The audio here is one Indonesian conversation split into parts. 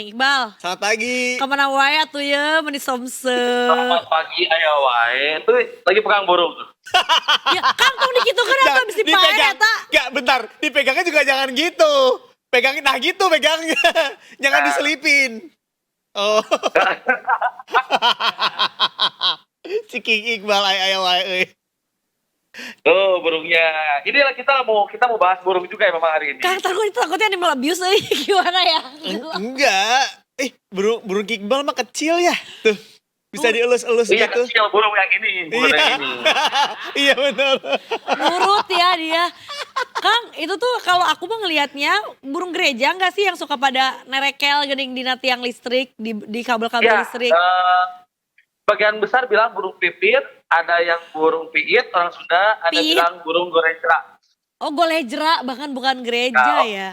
King Iqbal. Selamat pagi. Kemana wae atuh ya meni somse. Selamat pagi aya wae. Tuh lagi pegang burung tuh. Ya, Kang tong dikitukeun atuh bisi pae dipegang. eta. Gak, bentar. Dipegangnya juga jangan gitu. Pegangin, nah gitu pegangnya. Jangan diselipin. Oh. Si King Iqbal aya wae euy. Tuh burungnya. Inilah kita mau bahas burung juga ya memang hari ini. Kang takutnya animal abuse euy. Gimana ya? Enggak. Burung King Iqbal mah kecil ya. Tuh. Bisa dielus-elus Iya gitu. kecil burung yang ini, bukan yang ini. Iya benar. Nurut ya dia. Kang, itu tuh kalau aku mah ngelihatnya burung gereja enggak sih yang suka pada nerekel gening dina tiang listrik di kabel-kabel Ya, listrik? bagian besar bilang burung pipit, ada yang burung piit, orang Sunda, ada Piit. bilang burung gorejra. Oh, golejra bahkan bukan gereja Nah, ya.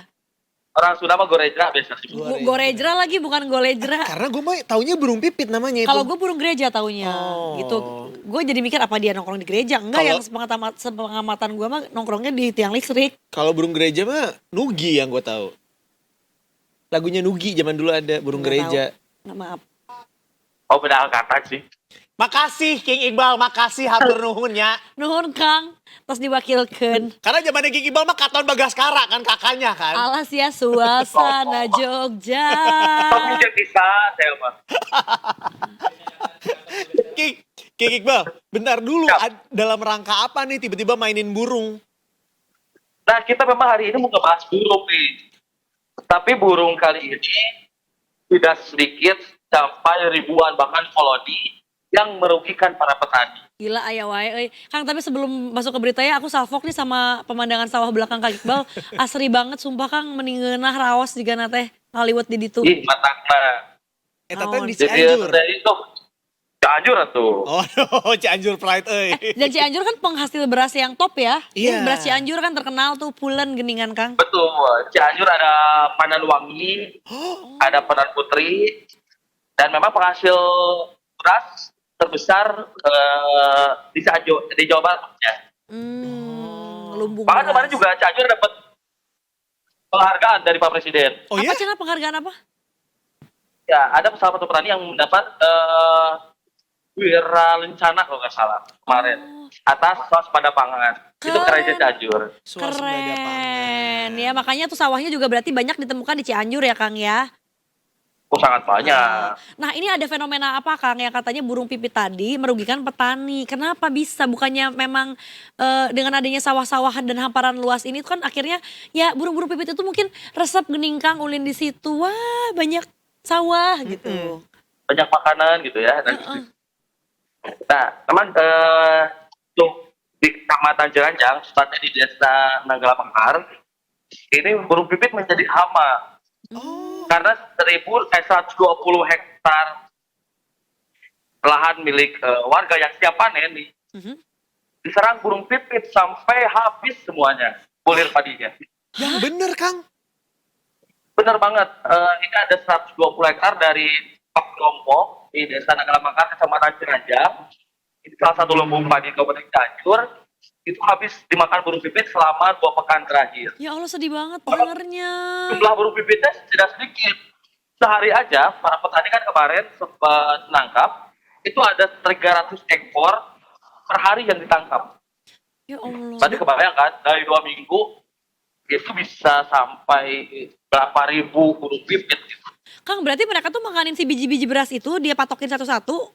Orang Sunda mah gorejra biasa sih. Gorejra lagi bukan golejra. Karena gue mah taunya burung pipit namanya itu. Kalau gue burung gereja taunya Oh. gitu. Gue jadi mikir apa dia nongkrong di gereja. Enggak, Kalau- yang sepengamatan gue mah nongkrongnya di tiang listrik. Kalau burung gereja mah Nugi yang gue tahu. Lagunya Nugi zaman dulu ada burung Nggak gereja. tahu. Nah, maaf. Oh beda angkatan sih. Makasih King Iqbal, makasih hatur nuhun ya. Nuhun Kang, terus diwakilkan. Karena zamannya King Iqbal mah Katon Bagaskara kan kakaknya kan. Alas ya suasana Jogja. Tapi dia bisa, saya mah. King Iqbal, bentar dulu Ya. dalam rangka apa nih tiba-tiba mainin burung? Nah kita memang hari ini mau ngebahas burung nih. Tapi burung kali ini tidak sedikit sampai ribuan bahkan koloni yang merugikan para petani. Gila aya wae euy. Kang, tapi sebelum masuk ke berita ya aku salfok nih sama pemandangan sawah belakang Kang Iqbal. Asri banget sumpah Kang, mending ngeunah raos jigana teh ngaliwat di ditu. Ih matangna. Eta teh di Jadi Cianjur. dari itu Cianjur atuh. Oh, no, Cianjur Pride euy. Dan Cianjur kan penghasil beras yang top ya. Iya. Beras Cianjur kan terkenal tuh pulen geningan Kang. Betul. Cianjur ada Panan Wangi, ada Panan Putri, dan memang penghasil beras terbesar di Cianjur, di Jawa Barat. Ya. Lumbung Bahkan beras. kemarin juga Cianjur dapat penghargaan dari Pak Presiden. Oh Apa ya? Cina penghargaan apa? Ya, ada salah satu petani yang mendapat wira lencana kalau nggak salah kemarin atas swasembada pangan. Itu kerajaan Cianjur. Suasembada pangan. Keren. Ya makanya tuh sawahnya juga berarti banyak ditemukan di Cianjur ya Kang ya. Oh, sangat banyak. Nah ini ada fenomena apa Kang yang katanya burung pipit tadi merugikan petani. Kenapa bisa? Bukannya memang dengan adanya sawah-sawahan dan hamparan luas ini kan akhirnya ya burung-burung pipit itu mungkin resep gening Kang ulin di situ. Wah banyak sawah gitu. Banyak makanan gitu ya. Nah, teman tuh di Kecamatan Jeranjang, tepatnya di Desa Nanggala Mekar, ini burung pipit menjadi hama. Karena 120 hektar lahan milik warga yang siap panen nih, diserang burung pipit sampai habis semuanya bulir padinya. Yang bener Kang. Benar banget, ini ada 120 hektar dari Pak Kelompok di Desa Nanggala Mekar, Kecamatan Jeranjang. Ini salah satu lumbung padi Kabupaten Cianjur. Itu habis dimakan burung pipit selama 2 pekan terakhir. Ya Allah sedih banget dengernya. Jumlah burung pipitnya tidak sedikit. Sehari aja para petani kan kemarin sempat menangkap itu ada 300 ekor per hari yang ditangkap. Ya Allah. Tadi kebayang kan dari 2 minggu itu bisa sampai berapa ribu burung pipit gitu. Kang berarti mereka tuh makanin si biji-biji beras itu dia patokin satu-satu.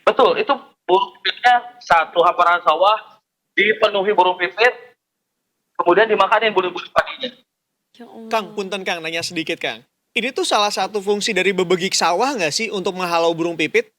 Betul, itu burung pipitnya satu hamparan sawah dipenuhi burung pipit, kemudian dimakanin bulir-bulir padinya. Ya Allah. Kang, punten Kang, nanya sedikit Kang. Ini tuh salah satu fungsi dari bebegik sawah nggak sih untuk menghalau burung pipit?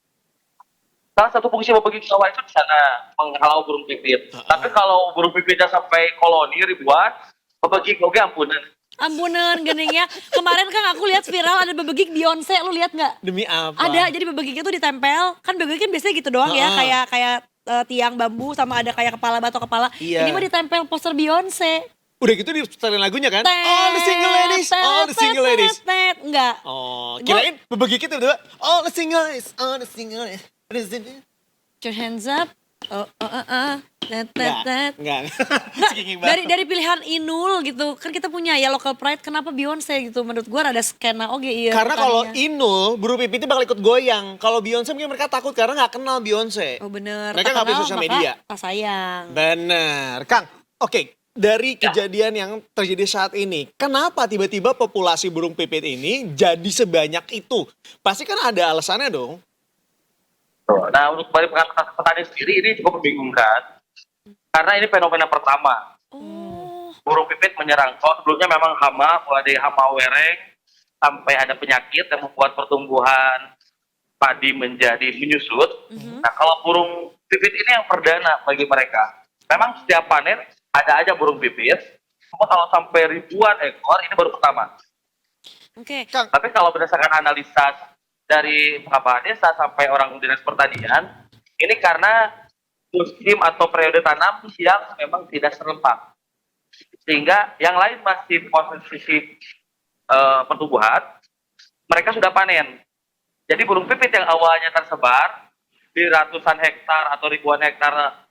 Salah satu fungsi bebegik sawah itu di sana menghalau burung pipit. Tapi kalau burung pipitnya sampai koloni ribuan, bebegik oke ampunan. Ampunan geningnya. Kemarin Kang aku lihat viral ada bebegik Beyonce, lu lihat nggak? Demi apa? Ada, jadi bebegik itu ditempel. Kan bebegik kan biasanya gitu doang ya, kayak tiang bambu sama ada kayak kepala batok kepala. Iya. Ini mah ditempel poster Beyonce. Udah gitu disetelin lagunya kan? All the single ladies, all the single ladies. Enggak. Oh, kirain bebegik itu tiba-tiba all the single ladies, all the single ladies. Put your hands up. Oh, tet, tet, tet. Enggak. Skiing Dari pilihan Inul gitu kan kita punya ya local pride, kenapa Beyonce gitu menurut gua rada skena oge iya Karena kalau pertandingan. Inul, Buru Pipit bakal ikut goyang. Kalau Beyonce mungkin mereka takut karena nggak kenal Beyonce. Oh bener, Mereka tak nggak punya kenal, sosial maka media. tak sayang. Bener. Kang, oke. Dari kejadian yang terjadi saat ini, kenapa tiba-tiba populasi burung pipit ini jadi sebanyak itu? Pasti kan ada alasannya dong. Nah, untuk dari petani sendiri ini cukup membingungkan. Karena ini fenomena pertama. Oh, Burung pipit menyerang. Kalau sebelumnya memang hama, mulai dari hama wereng, sampai ada penyakit yang membuat pertumbuhan padi menjadi menyusut. Nah, kalau burung pipit ini yang perdana bagi mereka. Memang setiap panen ada aja burung pipit. Cuma kalau sampai ribuan ekor, ini baru pertama. oke. Kang, Tapi kalau berdasarkan analisa dari kepala desa sampai orang dinas pertanian, ini karena musim atau periode tanam yang memang tidak serempak. Sehingga yang lain masih posisi pertumbuhan, mereka sudah panen. Jadi burung pipit yang awalnya tersebar di ratusan hektar atau ribuan hektar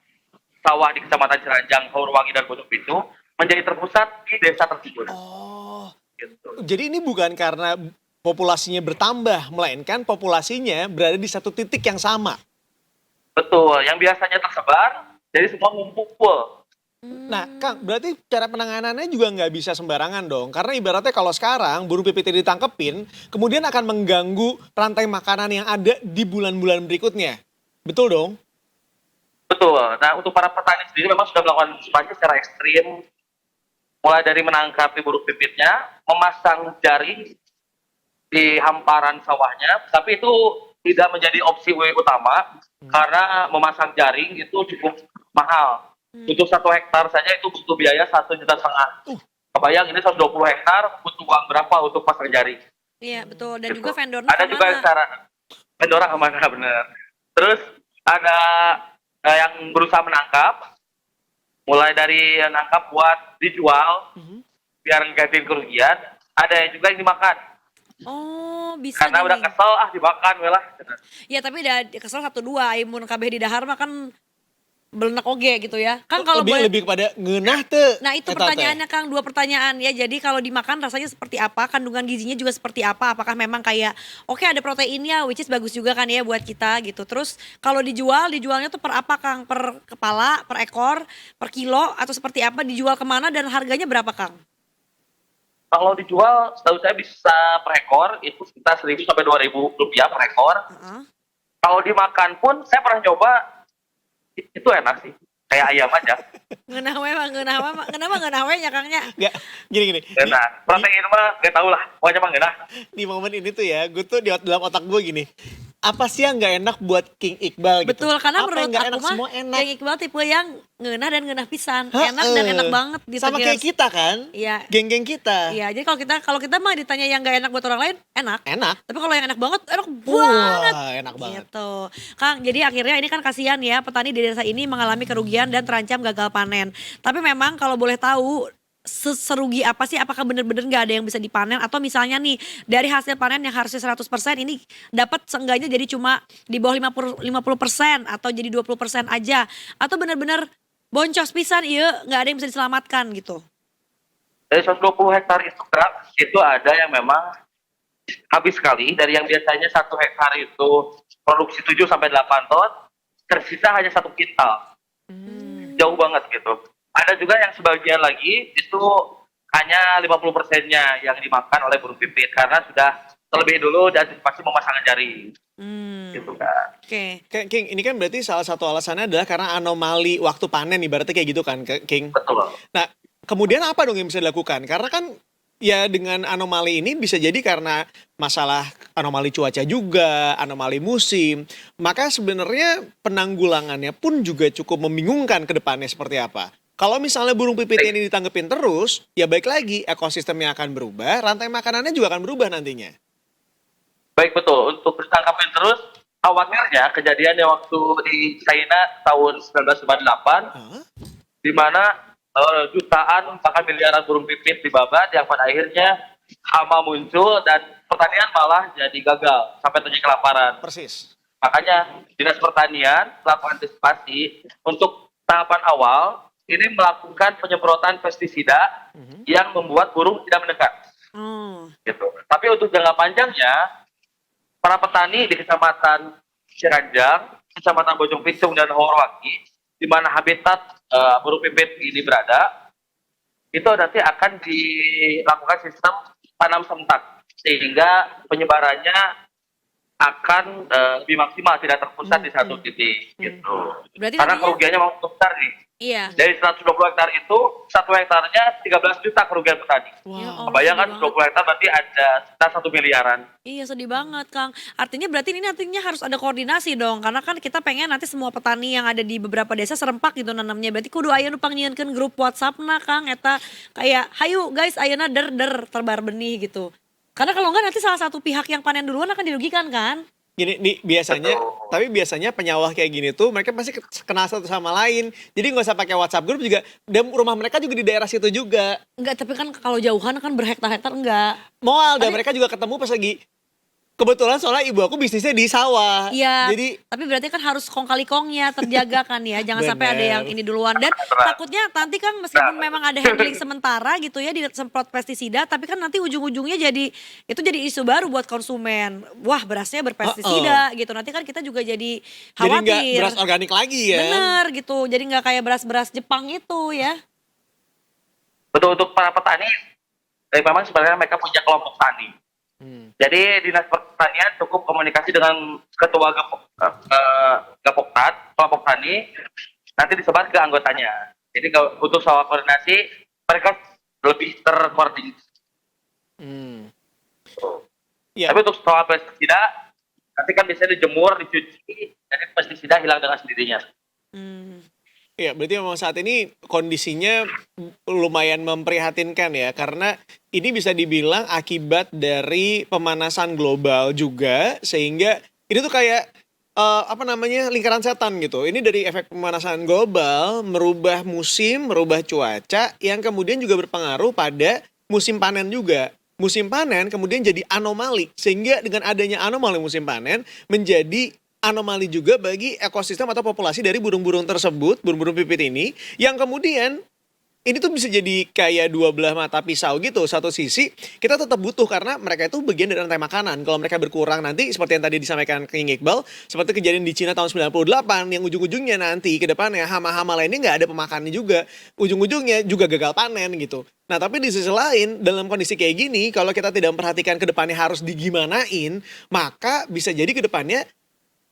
sawah di Kecamatan Ciranjang, Haurwangi, dan Pondok Pitu menjadi terpusat di desa tersebut. oh, Gitu. jadi ini bukan karena populasinya bertambah, melainkan populasinya berada di satu titik yang sama. Betul, yang biasanya tersebar, jadi semua ngumpul. Nah, Kang, berarti cara penanganannya juga nggak bisa sembarangan dong. Karena ibaratnya kalau sekarang burung pipit ini ditangkepin, kemudian akan mengganggu rantai makanan yang ada di bulan-bulan berikutnya. Betul dong? Betul. Nah, untuk para petani sendiri memang sudah melakukan antisipasi secara ekstrim, mulai dari menangkap burung pipitnya, memasang jaring di hamparan sawahnya, tapi itu tidak menjadi opsi utama, karena memasang jaring itu cukup mahal. Untuk 1 hektar saja itu butuh biaya 1,5 juta. Kebayang ini 120 hektar butuh uang berapa untuk pasang jaring? Iya betul, dan Gitu. juga vendornya Ada juga kemana? cara vendor kemana bener. Terus ada yang berusaha menangkap, mulai dari yang nangkap buat dijual biar gantiin kerugian. Ada yang juga yang dimakan Oh bisa karena udah gini. kesel dimakan lah. Ya tapi udah kesel 1-2, imun kabeh di dahar mah kan belenek oge gitu ya. Kang kalau lebih boleh, lebih kepada ngeunah teu. nah itu eta teh. pertanyaannya Kang, 2 pertanyaan ya. Jadi kalau dimakan rasanya seperti apa, kandungan gizinya juga seperti apa, apakah memang kayak oke ada proteinnya which is bagus juga kan ya buat kita gitu. Terus kalau dijualnya tuh per apa Kang? Per kepala, per ekor, per kilo atau seperti apa, dijual kemana dan harganya berapa Kang? Kalau dijual, setahu saya bisa per ekor itu sekitar 1.000 sampai 2.000 rupiah per ekor. Heeh. Kalau dimakan pun saya pernah coba, itu enak sih, kayak ayam aja. Ngeunah we mah, kenapa ngeunah we nya Kangnya? Nggak, gini. Enak. Protein mah nggak tahu lah, pokoknya mah enak. Di momen ini tuh ya, gue tuh dalam otak gue gini. Apa sih yang nggak enak buat King Iqbal gitu? Betul, karena Apa menurut yang nggak aku enak? mah Semua enak. yang Iqbal tipe yang ngeunah dan ngeunah pisan. Enak dan Heeh. enak banget gitu. Sama kayak kita kan? Iya. Geng-geng kita. Iya, jadi kalau kita mah ditanya yang gak enak buat orang lain, enak. Enak. Tapi kalau yang enak banget, enak banget. Wah, enak banget. Gitu. Kang, jadi akhirnya ini kan kasihan ya, petani di desa ini mengalami kerugian dan terancam gagal panen. Tapi memang kalau boleh tahu, serugi apa sih? Apakah benar-benar nggak ada yang bisa dipanen? Atau misalnya nih, dari hasil panen yang harusnya 100% ini dapat seenggaknya jadi cuma di bawah 50% atau jadi 20% aja. Atau benar-benar boncos pisan, iya nggak ada yang bisa diselamatkan gitu. Dari 120 hektar itu Kak, itu ada yang memang habis sekali. Dari yang biasanya 1 hektar itu produksi 7 sampai 8 ton, tersisa hanya 1 kintal. Jauh banget gitu. Ada juga yang sebagian lagi itu hanya 50%-nya yang dimakan oleh burung pipit karena sudah terlebih dulu diantisipasi memasang jaring. Gitu kan. Oke. King, ini kan berarti salah satu alasannya adalah karena anomali waktu panen ibaratnya kayak gitu kan, King. Betul. Nah, kemudian apa dong yang bisa dilakukan? Karena kan ya dengan anomali ini bisa jadi karena masalah anomali cuaca juga, anomali musim. Maka sebenarnya penanggulangannya pun juga cukup membingungkan ke depannya seperti apa. Kalau misalnya burung pipit ini ditanggepin terus, ya baik lagi ekosistemnya akan berubah, rantai makanannya juga akan berubah nantinya. Baik betul. Untuk ditangkapin terus, khawatirnya kejadian yang waktu di China tahun 1998, Hah? di mana jutaan bahkan miliaran burung pipit dibabat yang pada akhirnya hama muncul dan pertanian malah jadi gagal sampai terjadi kelaparan. Persis. Makanya Dinas Pertanian melakukan antisipasi untuk tahapan awal ini melakukan penyemprotan pestisida yang membuat burung tidak mendekat. Oh. Gitu. Tapi untuk jangka panjangnya, para petani di Kecamatan Ciranjang, Kecamatan Bojong Pisung dan Horwangi, di mana habitat burung pipit ini berada, itu nanti akan dilakukan sistem tanam serentak sehingga penyebarannya akan lebih maksimal, tidak terpusat di satu titik gitu. Berarti Karena nantinya, kerugiannya mau besar nih. iya. Dari 120 hektar itu, 1 hektarnya 13 juta kerugian petani. Ya Allah, Bayangkan sedih banget. 20 hektar berarti ada sekitar 1 miliaran. Iya sedih banget Kang. Artinya berarti ini nantinya harus ada koordinasi dong. Karena kan kita pengen nanti semua petani yang ada di beberapa desa serempak gitu nanamnya. Berarti kudu aya nu pangnyieunkeun grup WhatsApp na Kang. Eta kayak hayu guys ayeuna der terbar benih gitu. Karena kalau enggak nanti salah satu pihak yang panen duluan akan dirugikan kan. Gini nih biasanya, Betul. tapi biasanya penyawah kayak gini tuh mereka pasti kenal satu sama lain. Jadi nggak usah pakai WhatsApp grup juga. Dan rumah mereka juga di daerah situ juga. Enggak, tapi kan kalau jauhan kan berhektar-hektar enggak. Mual dan mereka juga ketemu pas lagi. Kebetulan soalnya ibu aku bisnisnya di sawah. Iya, Jadi tapi berarti kan harus kong kali kongnya terjaga kan ya. Jangan sampai ada yang Bener. ini duluan. Dan takutnya nanti kan meskipun memang ada handling sementara gitu ya disemprot pestisida. Tapi kan nanti ujung-ujungnya itu jadi isu baru buat konsumen. Wah berasnya berpestisida gitu. Nanti kan kita juga jadi nggak khawatir. beras organik lagi ya. Bener gitu. Jadi nggak kayak beras-beras Jepang itu ya. Betul, untuk para petani, memang sebenarnya mereka punya kelompok tani. Jadi Dinas Pertanian cukup komunikasi dengan ketua Gapoktat, kelompok tani, nanti disebar ke anggotanya. Jadi untuk soal koordinasi, mereka lebih terkoordinasi. Iya. Tapi untuk soal pestisida, nanti kan biasanya dijemur, dicuci, jadi pestisida hilang dengan sendirinya. Iya, berarti memang saat ini kondisinya lumayan memprihatinkan ya, karena ini bisa dibilang akibat dari pemanasan global juga, sehingga ini tuh kayak lingkaran setan gitu. Ini dari efek pemanasan global merubah musim, merubah cuaca, yang kemudian juga berpengaruh pada musim panen juga. Musim panen kemudian jadi anomali, sehingga dengan adanya anomali musim panen menjadi anomali juga bagi ekosistem atau populasi dari burung-burung tersebut, burung-burung pipit ini, yang kemudian ini tuh bisa jadi kayak dua belah mata pisau gitu. Satu sisi kita tetap butuh karena mereka itu bagian dari rantai makanan. Kalau mereka berkurang nanti seperti yang tadi disampaikan King Iqbal, seperti kejadian di Cina tahun 98 yang ujung-ujungnya nanti ke depannya hama-hama lainnya nggak ada pemakannya juga. Ujung-ujungnya juga gagal panen gitu. Nah tapi di sisi lain dalam kondisi kayak gini kalau kita tidak memperhatikan ke depannya harus digimanain, maka bisa jadi ke depannya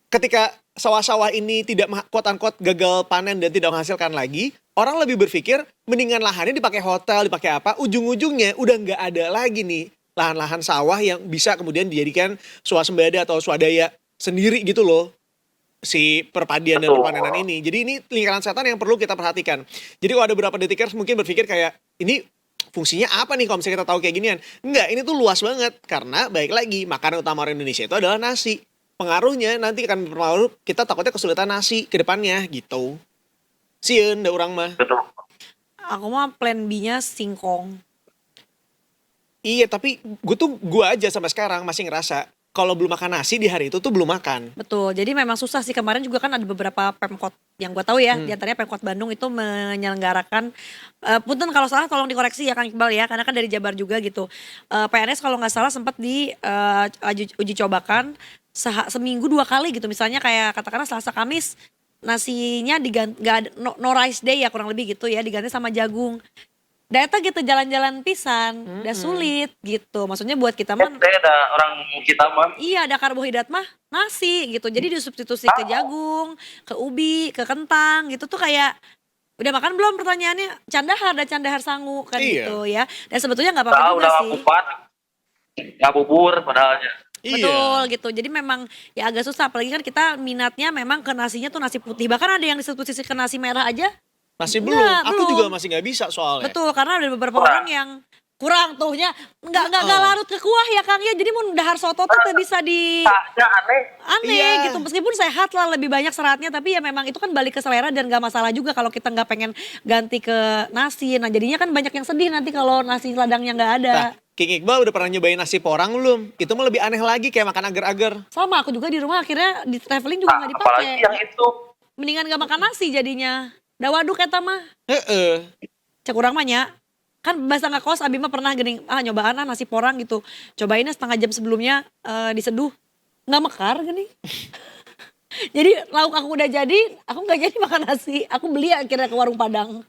ketika sawah-sawah ini tidak quote-unquote gagal panen dan tidak menghasilkan lagi, orang lebih berpikir mendingan lahannya dipakai hotel, dipakai apa, ujung-ujungnya udah nggak ada lagi nih lahan-lahan sawah yang bisa kemudian dijadikan swasembada atau swadaya sendiri gitu loh. Si perpadian dan Betul. perpanenan ini. Jadi ini lingkaran setan yang perlu kita perhatikan. Jadi kalau ada beberapa detikers mungkin berpikir kayak ini fungsinya apa nih kalau misalnya kita tahu kayak ginian. Enggak, ini tuh luas banget. Karena baik lagi makanan utama orang Indonesia itu adalah nasi. Pengaruhnya nanti akan berpengaruh kita takutnya kesulitan nasi ke depannya gitu. Sieun da urang mah. Betul. Aku mah plan B-nya singkong. Iya, tapi gue aja sampai sekarang masih ngerasa kalau belum makan nasi di hari itu tuh belum makan. Betul, jadi memang susah sih. Kemarin juga kan ada beberapa Pemkot yang gue tahu ya, diantaranya Pemkot Bandung itu menyelenggarakan, punten kalau salah tolong dikoreksi ya Kang Iqbal ya, karena kan dari Jabar juga gitu. PNS kalau nggak salah sempat di uji cobakan seminggu 2 kali gitu, misalnya kayak katakanlah Selasa Kamis nasinya diganti, nggak ada, no rice day ya kurang lebih gitu ya, diganti sama jagung. Data gitu jalan-jalan pisan, udah sulit gitu. Maksudnya buat kita mah Saya ada orang kita mah. iya ada karbohidrat mah nasi gitu. Jadi disubstitusi ke jagung, ke ubi, ke kentang gitu tuh kayak udah makan belum pertanyaannya? Candahar dan candahar sangu kan Iya. gitu ya. Dan sebetulnya nggak apa-apa Tahu juga udah sih. kupat, nggak bubur padahalnya. Betul gitu. Jadi memang ya agak susah apalagi kan kita minatnya memang ke nasinya tuh nasi putih. Bahkan ada yang disubstitusi ke nasi merah aja. Masih Enggak, belum. Aku belum. juga masih nggak bisa soalnya. Betul, karena ada beberapa orang yang kurang tuhnya nggak larut ke kuah ya Kang ya. Jadi mun dahar soto tuh teu bisa di Rasanya aneh. aneh Iya. gitu meskipun sehat lah lebih banyak seratnya tapi ya memang itu kan balik ke selera dan gak masalah juga kalau kita nggak pengen ganti ke nasi. Nah jadinya kan banyak yang sedih nanti kalau nasi ladangnya nggak ada. Nah, King Iqbal udah pernah nyobain nasi porang belum? Itu mah lebih aneh lagi kayak makan agar-agar. Sama aku juga di rumah akhirnya di traveling juga nggak dipakai. Apalagi yang itu. Mendingan gak makan nasi jadinya. Da waduk eta mah. Heeh. Cek urang mah nya. Kan bahasa ngekos Abi mah pernah geuning nyobaan nasi porang gitu. Cobainnya setengah jam sebelumnya diseduh. Nggak mekar gini. Jadi lauk aku udah jadi, aku nggak jadi makan nasi. Aku beli akhirnya ke warung Padang.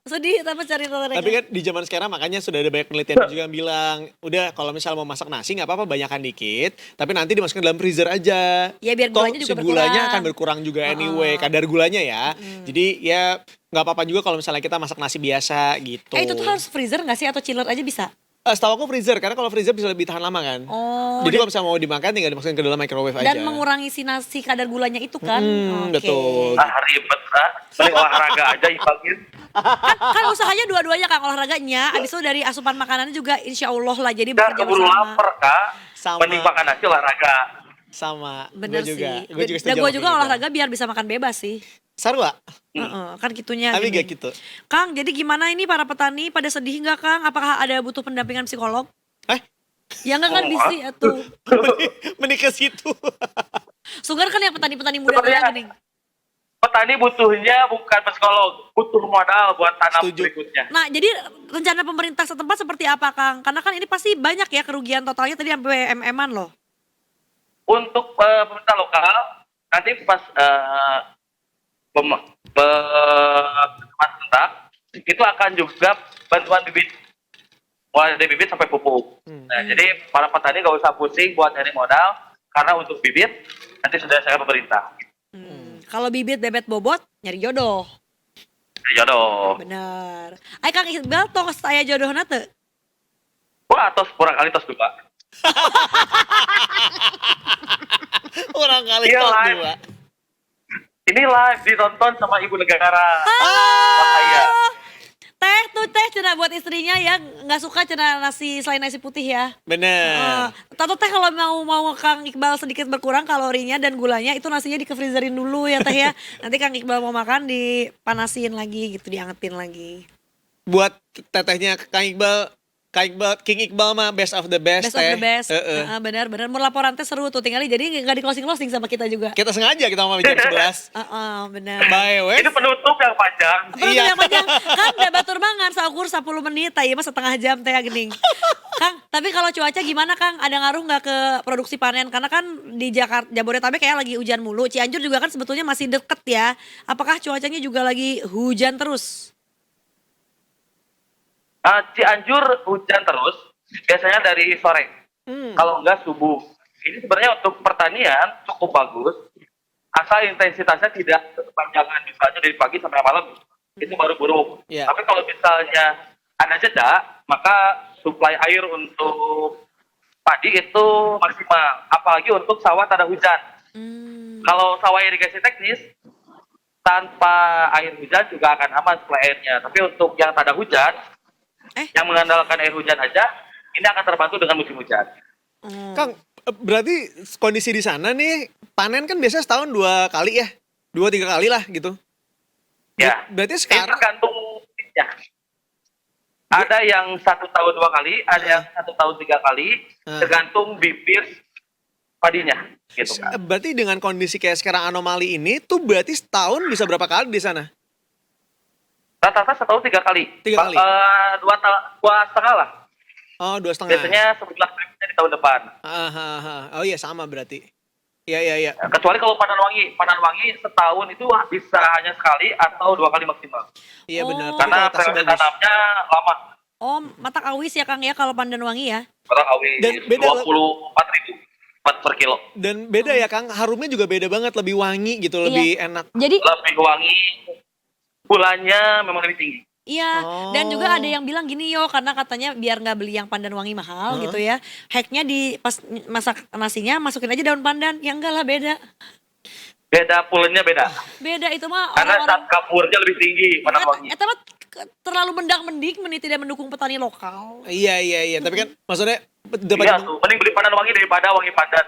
Sedih tapi cari mereka. Tapi kan di zaman sekarang makanya sudah ada banyak penelitian juga yang bilang, udah kalau misal mau masak nasi nggak apa-apa banyakan dikit, tapi nanti dimasukkan dalam freezer aja. Ya biar Toh gulanya juga si gulanya berkurang. akan berkurang juga anyway, kadar gulanya ya. Jadi ya nggak apa-apa juga kalau misalnya kita masak nasi biasa gitu. Itu tuh harus freezer nggak sih atau chiller aja bisa? Setahu aku freezer, karena kalau freezer bisa lebih tahan lama kan. Oh. Jadi kalau misalnya mau dimakan tinggal dimasukin ke dalam microwave aja. Dan mengurangi si nasi kadar gulanya itu kan. Oke. Betul. Ribet, mending olahraga aja Ibatin. Kan usahanya dua-duanya Kang olahraganya. Abis itu dari asupan makanannya juga insya Allah lah. Jadi Dan bekerja keburu bersama. lapar Kak, Sama. mending makan nasi olahraga. Sama, Bener gue juga. sih. Gue juga Dan setuju gue sama juga King Iqbal. olahraga biar bisa makan bebas sih. Sarwa, Heeh, kan gitunya. tapi gini. gak gitu. Kang, jadi gimana ini para petani pada sedih nggak Kang? Apakah ada butuh pendampingan psikolog? Ya nggak kan bisi atuh. Mending ke situ. Sugar kan yang petani-petani muda Sebenarnya gini. petani butuhnya bukan psikolog, butuh modal buat tanam Setuju. berikutnya. Nah, jadi rencana pemerintah setempat seperti apa Kang? Karena kan ini pasti banyak ya kerugian totalnya tadi sampai MM-an loh. Untuk pemerintah lokal, nanti pas pemerintah itu akan juga bantuan bibit, mulai dari bibit sampai pupuk. Nah, jadi para petani gak usah pusing buat nyari modal, karena untuk bibit nanti sudah saya pemerintah. Kalau bibit bebet bobot, nyari jodoh. Jadi jodoh. Bener. Ay Kang Iqbal tong saya jodohna teu? Wah, tos kurang kali tos 2. Orang kali Iya, tos live. 2. Ini live ditonton sama ibu negara. Ah. Bahaya. Teh cina buat istrinya ya nggak suka cina nasi selain nasi putih ya. Bener. Tato teh kalau mau Kang Iqbal sedikit berkurang kalorinya dan gulanya itu nasinya di freezerin dulu ya teh ya. Nanti Kang Iqbal mau makan dipanasin lagi gitu, diangetin lagi. Buat tetehnya King Iqbal mah best of the best. Best of the best. Heeh. Bener. Mau laporan teh seru tuh, tinggal jadi nggak di closing sama kita juga. Kita sengaja kita mau jam 11. Bener. Bye wes. Itu penutup yang panjang. Perlu Iya. yang panjang kan udah batur mangan saukur 10 menit tadi mah setengah jam teh gening. Kang, tapi kalau cuaca gimana Kang? Ada ngaruh nggak ke produksi panen? Karena kan di Jakarta Jabodetabek kayak lagi hujan mulu. Cianjur juga kan sebetulnya masih deket ya. Apakah cuacanya juga lagi hujan terus? Cianjur hujan terus, biasanya dari sore. Kalau enggak subuh. Ini sebenarnya untuk pertanian cukup bagus, asal intensitasnya tidak kepanjangan, misalnya dari pagi sampai malam itu baru buruk. Iya. Tapi kalau misalnya ada jeda, maka suplai air untuk padi itu maksimal, apalagi untuk sawah tanda hujan. Kalau sawah irigasi teknis tanpa air hujan juga akan aman suplai airnya. Tapi untuk yang tanda hujan, yang mengandalkan air hujan aja, ini akan terbantu dengan musim hujan. Kang, berarti kondisi di sana nih panen kan biasanya setahun 2 kali ya, 2-3 kali lah gitu. Ya, Berarti ini sekarang tergantung ya. Ada yang 1 tahun 2 kali, ada yang 1 tahun 3 kali, tergantung bibit padinya. Gitu kan. berarti dengan kondisi kayak sekarang anomali ini tuh berarti setahun bisa berapa kali di sana? Rata-rata setahun 3 kali. 3 kali? 2,5 lah. Oh, 2,5. Biasanya 11 kalinya di tahun depan. Oh iya sama berarti. Iya. Kecuali kalau panen wangi setahun itu bisa hanya sekali atau 2 kali maksimal. Iya benar. Oh. Tapi Karena kualitasnya periode bagus. tanamnya lama. Oh, matak awis ya Kang ya kalau pandan wangi ya. Kurang awis Dan beda 24.000 per kilo. Dan beda ya Kang, harumnya juga beda banget, lebih wangi gitu, lebih enak. Jadi Lebih wangi, gulanya memang lebih tinggi. iya, dan juga ada yang bilang gini yo, karena katanya biar nggak beli yang pandan wangi mahal gitu ya. Hacknya di pas masak nasinya masukin aja daun pandan. Ya enggak lah beda. Beda pulennya beda. Beda itu mah Karena orang-orang zat kapurnya lebih tinggi panen wangi. eta mah terlalu mendak-mendik tidak mendukung petani lokal. Iya. Tapi kan maksudnya Iya tuh, mending beli panen wangi daripada wangi pandan.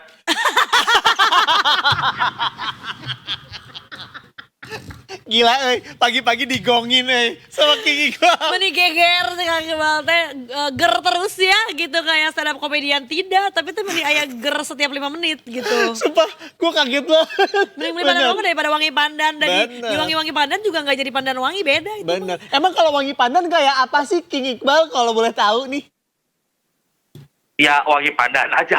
Gila pagi-pagi digongin sama King Iqbal. Meni geger sih Kang Iqbal teh ger terus ya gitu kayak stand up komedian tidak, tapi tuh meni aya ger setiap 5 menit gitu. Sumpah gue kaget banget. Mending beli pandan wangi daripada wangi pandan dan Bener. di wangi-wangi pandan juga nggak jadi pandan wangi beda itu. Bener. Emang kalau wangi pandan kayak apa sih King Iqbal kalau boleh tahu nih? Ya wangi pandan aja.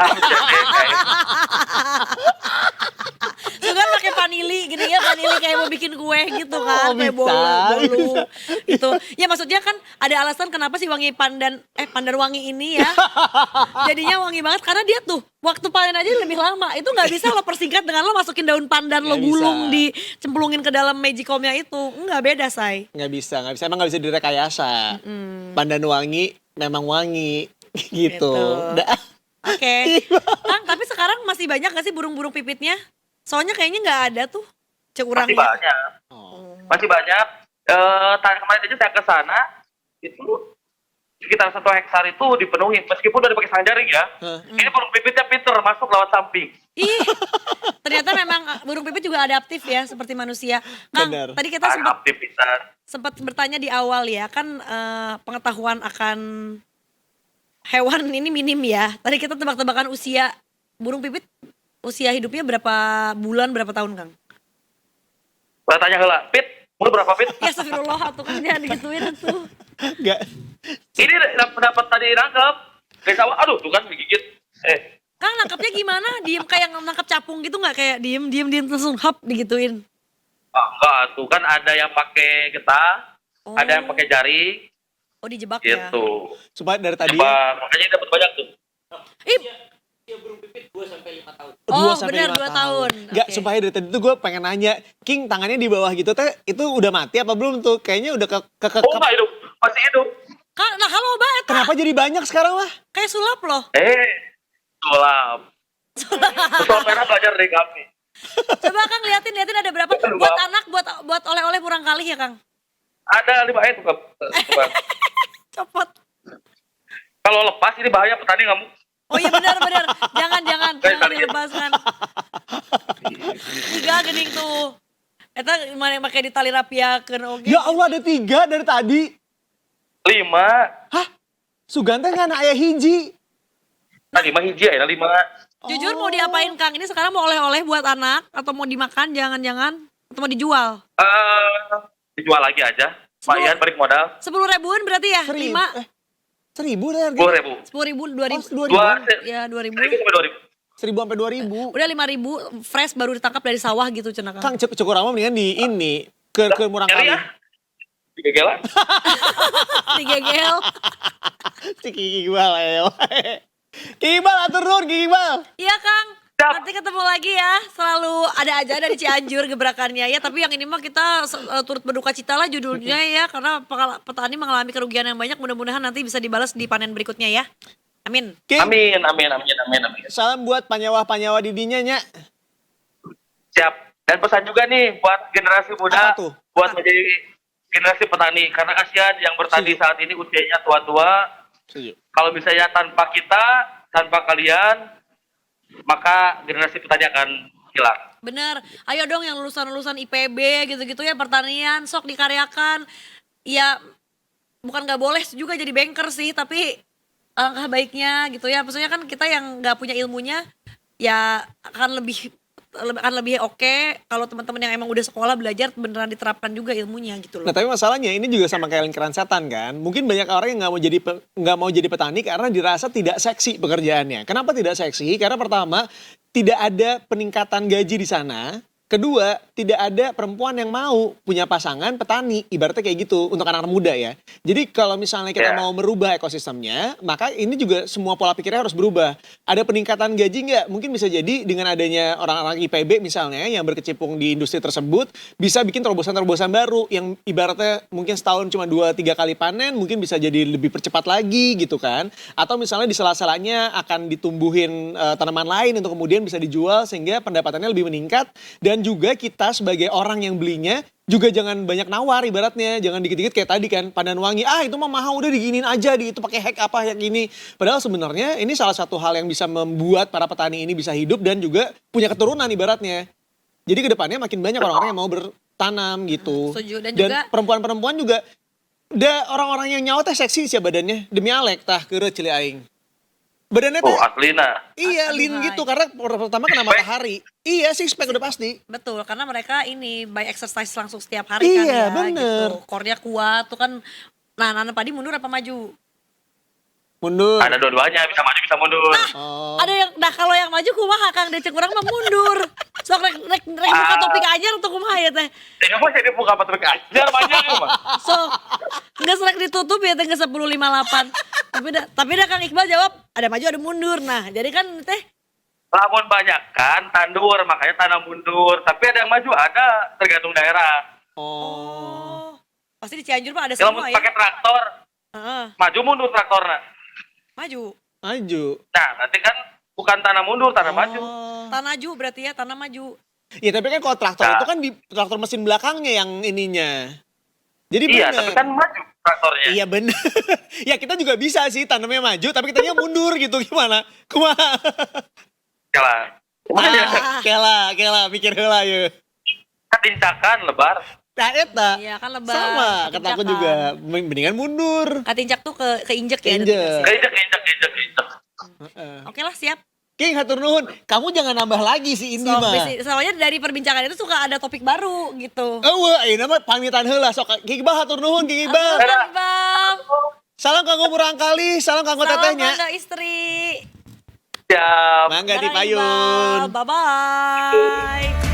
Juga pakai vanili gitu ya, vanili kayak mau bikin kue gitu kan, Oh, kayak bisa. bolu gitu. Ya maksudnya kan ada alasan kenapa sih wangi pandan wangi ini ya jadinya wangi banget karena dia tuh waktu panen aja lebih lama. Itu nggak bisa lo persingkat dengan lo masukin daun pandan lo Nggak gulung bisa. dicemplungin ke dalam magicomnya itu. Nggak beda, Say. Nggak bisa. Emang nggak bisa direkayasa. Pandan wangi memang wangi gitu. Gitu. Dah. Oke. Kang, tapi sekarang masih banyak gak sih burung-burung pipitnya? Soalnya kayaknya nggak ada tuh. Cek urang Masih ya. banyak. Oh. Masih banyak. Tadi kemarin aja saya ke sana, itu sekitar 1 hektar itu dipenuhi. Meskipun udah dipakai sarang jaring ya. Ini burung pipitnya pinter, masuk lewat samping. Ih, ternyata memang burung pipit juga adaptif ya seperti manusia. Kang, Benar. tadi kita sempat Aktif bisa. bertanya di awal ya, kan pengetahuan akan hewan ini minim ya. Tadi kita tebak-tebakan usia burung pipit, usia hidupnya berapa bulan, berapa tahun, Kang? Saya tanya heula, Pit, umur berapa Pit? Ya astagfirullah, tuh kan jangan digituin tuh. Nggak. Ini dapat tadi nangkep. Dari sawah, aduh tuh kan digigit. Kang, nangkapnya gimana? Diem kayak nangkap capung gitu nggak? Kayak diem langsung hap digituin. Enggak, tuh kan ada yang pakai getah, Oh. ada yang pakai jaring, Oh, dijebak ya. gitu. Supaya dari tadi Coba, makanya dapat banyak tuh. Ih, burung pipit 2 sampai 5 tahun. Oh, 2 sampai benar, 5 2 tahun. Nggak, Oke. supaya dari tadi tuh gue pengen nanya, King tangannya di bawah gitu teh itu udah mati apa belum tuh? Kayaknya udah Oh enggak hidup, masih hidup. Kang, nah halo Mbak, Eta. Kenapa jadi banyak sekarang lah? Kayak sulap loh. Sulap. Sulap merah belajar dari kami. Coba Kang liatin ada berapa Aduh, buat Bang. anak, buat oleh-oleh kurang kali ya Kang. Ada 5 tuh Kak. Copot. Kalau lepas ini bahaya petani ngamuk. Oh iya benar. Jangan Baik, baik. dilepaskan. Tiga gening tuh. Eta mana yang pakai di tali rapiakeun oge. Ya Allah ada 3 dari tadi. 5. Hah? Sugante nggak anak ayah hiji. Nah 5 hiji ya 5. Jujur mau diapain Kang? Ini sekarang mau oleh-oleh buat anak atau mau dimakan jangan-jangan atau mau dijual? Dijual lagi aja. Lumayan balik modal. 10 ribuan berarti ya? 5, 1000 deh harga. 10.000. 10 ribu, 2 ribu. Oh, 2000. Ya 2 ribu. 1.000 sampai 2.000. 1000 sampai 2000. Udah 5 ribu fresh baru ditangkap dari sawah gitu cenah Kang. Kang cukur rambut mendingan di ini ke murang Nyari kali. ya? Digegelan. Digegel. Si King Iqbal King Iqbal atur nuhun King Iqbal. Iya Kang. Siap. Nanti ketemu lagi ya. Selalu ada di Cianjur gebrakannya ya. Tapi yang ini mah kita turut berduka cita lah judulnya ya. Karena petani mengalami kerugian yang banyak. Mudah-mudahan nanti bisa dibalas di panen berikutnya ya. Amin. King, Amin. salam buat panyawa-panyawa didinya nya. Siap. Dan pesan juga nih buat generasi muda. Apa tuh? Buat menjadi generasi petani. Karena kasihan yang bertani saat ini usianya tua-tua. Setuju. Kalau misalnya tanpa kita, tanpa kalian, maka generasi petani akan hilang. Bener. Ayo dong yang lulusan-lulusan IPB gitu-gitu ya. Pertanian sok dikaryakan. Ya bukan gak boleh juga jadi banker sih. Tapi alangkah baiknya gitu ya. Maksudnya kan kita yang gak punya ilmunya. Ya akan lebih oke kalau teman-teman yang emang udah sekolah belajar beneran diterapkan juga ilmunya gitu loh. Nah tapi masalahnya ini juga sama kayak lingkaran setan kan. Mungkin banyak orang yang nggak mau jadi petani karena dirasa tidak seksi pekerjaannya. Kenapa tidak seksi? Karena pertama tidak ada peningkatan gaji di sana. Kedua, tidak ada perempuan yang mau punya pasangan petani, ibaratnya kayak gitu untuk anak-anak muda ya. Jadi kalau misalnya kita mau merubah ekosistemnya, maka ini juga semua pola pikirnya harus berubah. Ada peningkatan gaji nggak? Mungkin bisa jadi dengan adanya orang-orang IPB misalnya yang berkecimpung di industri tersebut, bisa bikin terobosan-terobosan baru yang ibaratnya mungkin setahun cuma 2-3 kali panen, mungkin bisa jadi lebih percepat lagi gitu kan. Atau misalnya di sela-selanya akan ditumbuhin tanaman lain untuk kemudian bisa dijual sehingga pendapatannya lebih meningkat. Dan juga kita sebagai orang yang belinya juga jangan banyak nawar ibaratnya, jangan dikit-dikit kayak tadi kan pandan wangi, itu mah mahal udah diginin aja di itu pakai hack apa hack ini. Padahal sebenarnya ini salah satu hal yang bisa membuat para petani ini bisa hidup dan juga punya keturunan ibaratnya. Jadi kedepannya makin banyak orang-orang yang mau tanam gitu. Setuju. Dan juga perempuan-perempuan juga orang-orang yang nyawa teh seksi sih badannya. Demi Alek tah keureuh cili aing. Badannya teh Aslina. iya Aduh, lean hai. gitu karena pertama kena matahari. Iya six pack udah pasti. betul, karena mereka ini by exercise langsung setiap hari kan Iya, ya bener. gitu. Core-nya kuat tuh kan. Nah, Nanam Padi mundur apa maju? Mundur. Ada dua-duanya, bisa maju bisa mundur. Oh. Ada yang, nah kalau yang maju kumaha Kang Decek urang mah mundur. Sok rek buka topik aja untuk kumaha ya teh. Ini mah jadi buka patrik ajar banyak mah. Sok nggak rek ditutup ya teh 10.58. Tapi dah Kang Iqbal jawab ada maju ada mundur. Nah, jadi kan teh Lamun banyak kan tandur, makanya tanam mundur. Tapi ada yang maju, ada tergantung daerah. Oh. pasti di Cianjur mah ada Kalau semua mau ya. pakai traktor, Heeh, maju mundur traktornya. maju. Maju. Nah, nanti kan bukan tanam mundur, tanam maju. Oh. Tanah maju berarti ya, tanah maju. Ya tapi kan kalau traktor Nah. itu kan di traktor mesin belakangnya yang ininya. Jadi Iya, bener. tapi kan maju traktornya. Iya bener. Ya kita juga bisa sih tanamnya maju tapi kitanya mundur gitu gimana? Kumaha? Jalan. Makanya Kela mikir heula ye. ketincakan lebar. Nah eta. Iya kan lebar. Sama kata aku ketincakan. juga mendingan mundur. Katincak tuh keinjek ya. Keinjek. detik kasih. Keinjek. Heeh. Oke lah siap. King hatur nuhun, kamu jangan nambah lagi si Indi So, mah. soalnya dari perbincangan itu suka ada topik baru gitu. Eueuh, ayeuna mah pamitan heula sok King Iqbal hatur nuhun King Iqbal. Halo, Bang. Salam kanggo murang kali, salam kanggo Salam tetehnya. Bangga istri. Siap. Mangga Dadah, dipayun. Iqbal. Bye-bye.